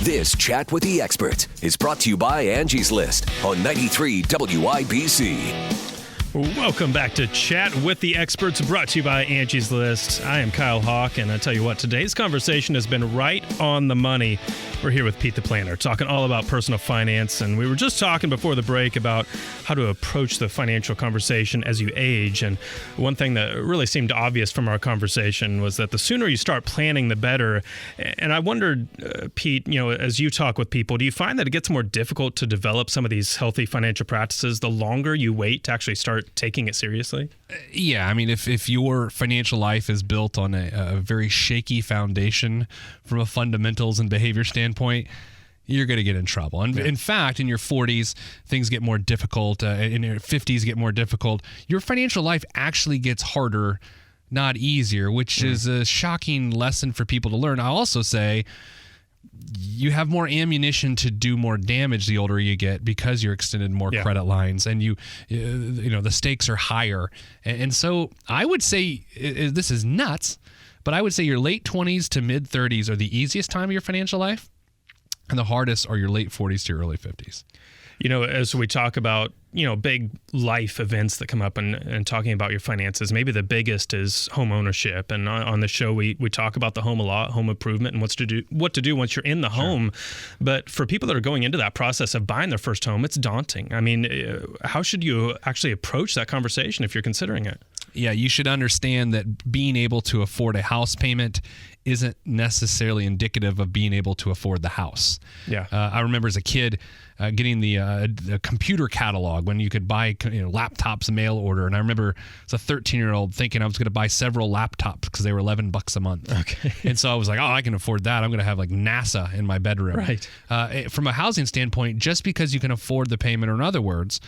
This Chat with the Experts is brought to you by Angie's List on 93 WIBC. Welcome back to Chat with the Experts, brought to you by Angie's List. I am Kyle Hawk, and I tell you what, today's conversation has been right on the money. We're here with Pete the Planner, talking all about personal finance, and we were just talking before the break about how to approach the financial conversation as you age. And one thing that really seemed obvious from our conversation was that the sooner you start planning, the better. And I wondered, Pete, as you talk with people, do you find that it gets more difficult to develop some of these healthy financial practices the longer you wait to actually start taking it seriously? Yeah, I mean, if your financial life is built on a very shaky foundation from a fundamentals and behavior standpoint, you're going to get in trouble. And in fact, in your 40s, things get more difficult. In your 50s, get more difficult. Your financial life actually gets harder, not easier, which is a shocking lesson for people to learn. I'll also say you have more ammunition to do more damage the older you get because you're extended more credit lines, and the stakes are higher. And so I would say, this is nuts, but I would say your late 20s to mid 30s are the easiest time of your financial life, and the hardest are your late 40s to your early 50s. As we talk about, big life events that come up and talking about your finances, maybe the biggest is home ownership. And on the show, we talk about the home a lot, home improvement, and what to do once you're in the home. But for people that are going into that process of buying their first home, it's daunting. I mean, how should you actually approach that conversation if you're considering it? Yeah, you should understand that being able to afford a house payment isn't necessarily indicative of being able to afford the house. Yeah. I remember as a kid getting the computer catalog when you could buy laptops mail order. And I remember as a 13-year-old thinking I was going to buy several laptops because they were $11 a month. Okay. And so I was like, I can afford that. I'm going to have like NASA in my bedroom. Right. From a housing standpoint, just because you can afford the payment, or in other words,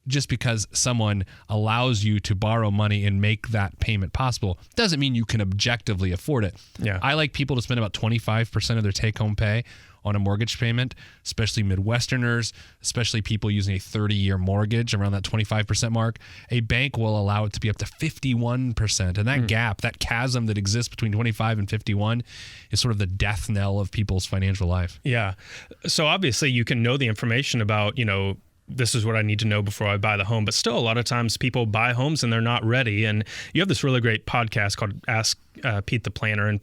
just because someone allows you to borrow money and make that payment possible doesn't mean you can objectively afford it. Yeah. I like people to spend about 25% of their take-home pay on a mortgage payment, especially Midwesterners, especially people using a 30-year mortgage around that 25% mark. A bank will allow it to be up to 51%. And that gap, that chasm that exists between 25 and 51 is sort of the death knell of people's financial life. Yeah. So obviously you can know the information about, this is what I need to know before I buy the home. But still, a lot of times people buy homes and they're not ready. And you have this really great podcast called Ask Pete the Planner. And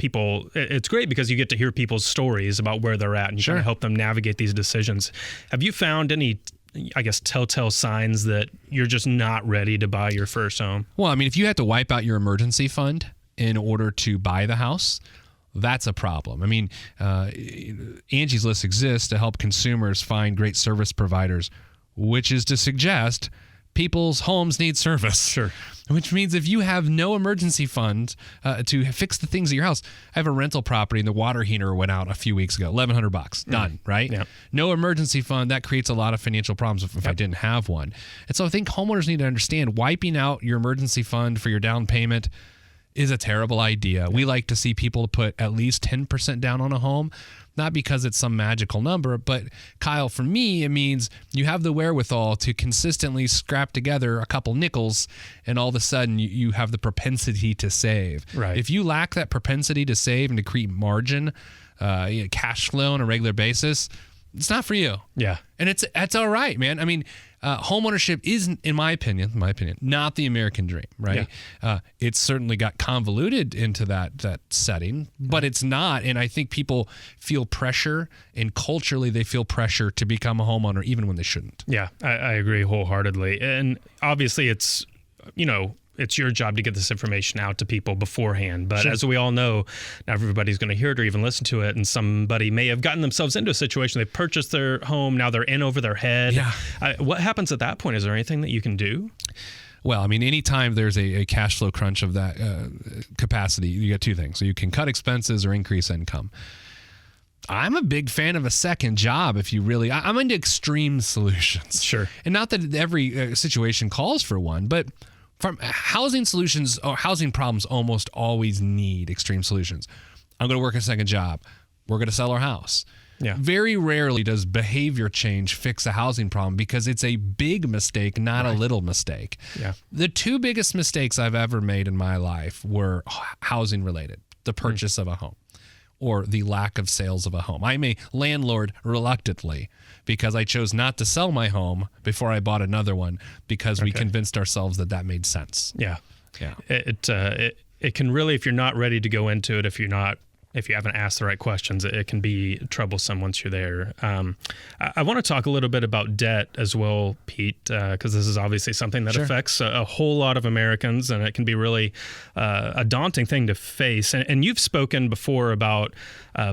it's great because you get to hear people's stories about where they're at, and you kind of help them navigate these decisions. Have you found any, telltale signs that you're just not ready to buy your first home? Well, I mean, if you had to wipe out your emergency fund in order to buy the house, that's a problem. I mean, Angie's List exists to help consumers find great service providers, which is to suggest people's homes need service. Sure. Which means if you have no emergency fund to fix the things at your house, I have a rental property and the water heater went out a few weeks ago, $1,100, done, right? Yeah. No emergency fund, that creates a lot of financial problems if I didn't have one. And so I think homeowners need to understand wiping out your emergency fund for your down payment is a terrible idea. We like to see people put at least 10% down on a home, not because it's some magical number, but Kyle, for me, it means you have the wherewithal to consistently scrap together a couple nickels, and all of a sudden you have the propensity to save. Right. If you lack that propensity to save and to create margin, cash flow on a regular basis, it's not for you. Yeah. And it's all right, man. I mean, homeownership is, in my opinion, not the American dream, right? Yeah. It's certainly got convoluted into that setting, but it's not. And I think people feel pressure, and culturally they feel pressure to become a homeowner even when they shouldn't. Yeah, I agree wholeheartedly. And obviously it's your job to get this information out to people beforehand. But as we all know, not everybody's going to hear it or even listen to it. And somebody may have gotten themselves into a situation. They purchased their home. Now they're in over their head. Yeah. What happens at that point? Is there anything that you can do? Well, I mean, anytime there's a cash flow crunch of that capacity, you get two things. So you can cut expenses or increase income. I'm a big fan of a second job if you really... I'm into extreme solutions. Sure. And not that every situation calls for one, but... From housing solutions or housing problems almost always need extreme solutions. I'm going to work a second job. We're going to sell our house. Yeah. Very rarely does behavior change fix a housing problem because it's a big mistake, not a little mistake. Yeah. The two biggest mistakes I've ever made in my life were housing related, the purchase of a home. or the lack of sales of a home. I'm a landlord reluctantly because I chose not to sell my home before I bought another one because we convinced ourselves that made sense. Yeah. Yeah. It can really, if you're not ready to go into it, if you haven't asked the right questions, it can be troublesome once you're there. I want to talk a little bit about debt as well, Pete, because this is obviously something that affects a whole lot of Americans, and it can be really a daunting thing to face. And you've spoken before about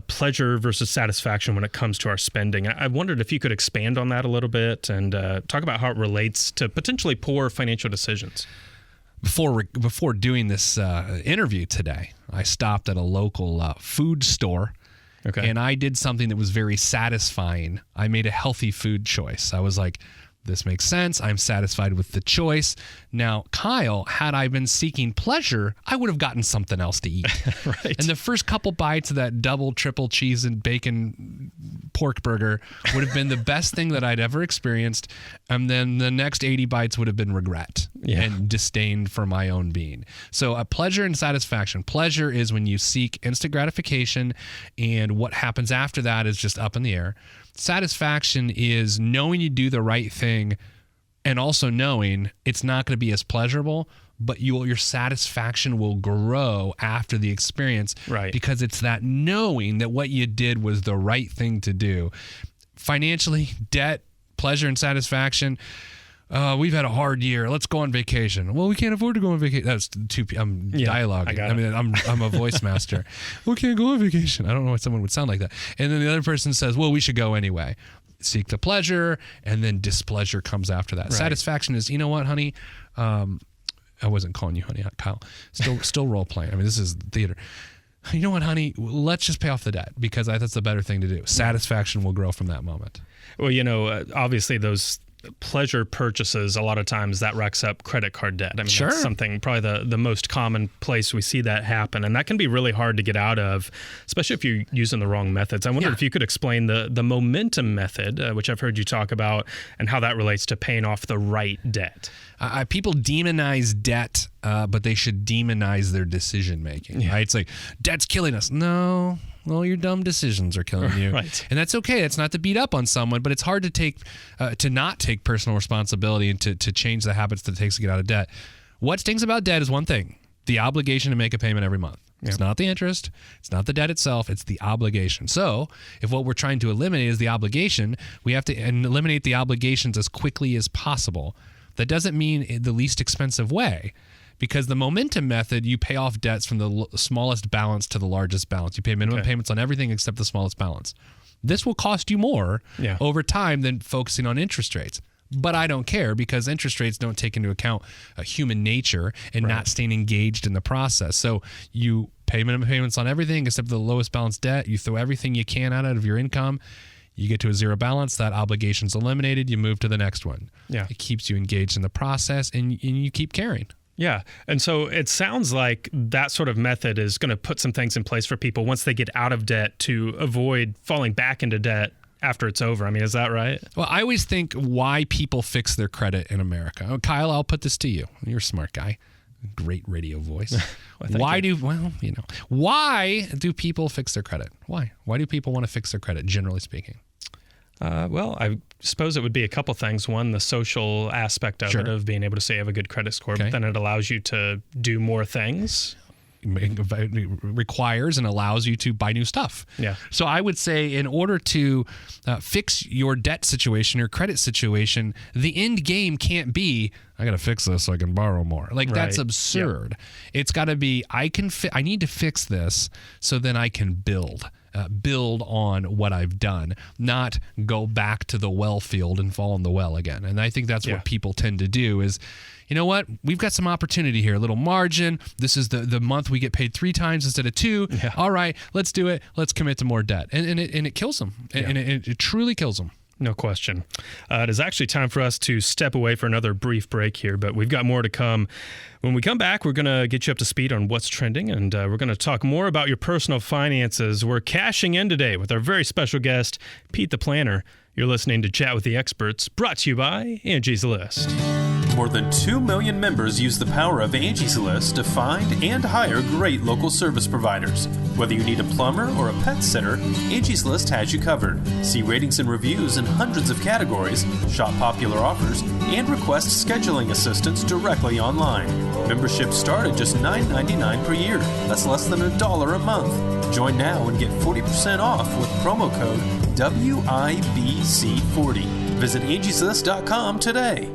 pleasure versus satisfaction when it comes to our spending. I wondered if you could expand on that a little bit and talk about how it relates to potentially poor financial decisions. Before doing this interview today, I stopped at a local food store, and I did something that was very satisfying. I made a healthy food choice. I was like, this makes sense. I'm satisfied with the choice. Now, Kyle, had I been seeking pleasure, I would have gotten something else to eat. Right. And the first couple bites of that double, triple cheese and bacon pork burger would have been the best thing that I'd ever experienced. And then the next 80 bites would have been regret and disdain for my own being. So pleasure and satisfaction. Pleasure is when you seek instant gratification, and what happens after that is just up in the air. Satisfaction is knowing you do the right thing and also knowing it's not going to be as pleasurable, but your satisfaction will grow after the experience, right? Because it's that knowing that what you did was the right thing to do. Financially, debt, pleasure, and satisfaction. We've had a hard year. Let's go on vacation. Well, we can't afford to go on vacation. That's dialogue. I'm a voice master. We can't go on vacation. I don't know why someone would sound like that. And then the other person says, well, we should go anyway. Seek the pleasure, and then displeasure comes after that. Right. Satisfaction is, you know what, honey? I wasn't calling you honey, Kyle. Still role playing. I mean, this is theater. You know what, honey? Let's just pay off the debt because that's the better thing to do. Satisfaction will grow from that moment. Well, obviously those pleasure purchases, a lot of times that racks up credit card debt. I mean, that's something probably the most common place we see that happen. And that can be really hard to get out of, especially if you're using the wrong methods. I wonder if you could explain the momentum method, which I've heard you talk about, and how that relates to paying off the right debt. People demonize debt, but they should demonize their decision making. Right? It's like, debt's killing us. No. Well, your dumb decisions are killing you. Right. And that's okay. It's not to beat up on someone, but it's hard to not take personal responsibility and to change the habits that it takes to get out of debt. What stings about debt is one thing: the obligation to make a payment every month. It's not the interest. It's not the debt itself. It's the obligation. So if what we're trying to eliminate is the obligation, we have to eliminate the obligations as quickly as possible. That doesn't mean the least expensive way. Because the momentum method, you pay off debts from the smallest balance to the largest balance. You pay minimum payments on everything except the smallest balance. This will cost you more over time than focusing on interest rates. But I don't care because interest rates don't take into account human nature and not staying engaged in the process. So you pay minimum payments on everything except the lowest balance debt. You throw everything you can out of your income. You get to a zero balance, that obligation's eliminated, you move to the next one. Yeah. It keeps you engaged in the process and you keep carrying. Yeah. And so it sounds like that sort of method is going to put some things in place for people once they get out of debt to avoid falling back into debt after it's over. I mean, is that right? Well, I always think why people fix their credit in America. Oh, Kyle, I'll put this to you. You're a smart guy. Great radio voice. Why do people fix their credit? Why? Why do people want to fix their credit, generally speaking? Well, I suppose it would be a couple things. One, the social aspect of it, of being able to say you have a good credit score, but then it allows you to do more things. It requires and allows you to buy new stuff. Yeah. So I would say in order to fix your debt situation, your credit situation, the end game can't be, I got to fix this so I can borrow more. That's absurd. Yep. It's got to be, I need to fix this so then I can build on what I've done, not go back to the well field and fall in the well again. And I think that's what people tend to do is, you know what? We've got some opportunity here, a little margin. This is the month we get paid 3 times instead of 2. Yeah. All right, let's do it. Let's commit to more debt. And it kills them. And it truly kills them. No question. It is actually time for us to step away for another brief break here, but we've got more to come. When we come back, we're going to get you up to speed on what's trending, and we're going to talk more about your personal finances. We're cashing in today with our very special guest, Pete the Planner. You're listening to Chat with the Experts, brought to you by Angie's List. More than 2 million members use the power of Angie's List to find and hire great local service providers. Whether you need a plumber or a pet sitter, Angie's List has you covered. See ratings and reviews in hundreds of categories, shop popular offers, and request scheduling assistance directly online. Memberships start at just $9.99 per year. That's less than $1 a month. Join now and get 40% off with promo code WIBC40. Visit angieslist.com today.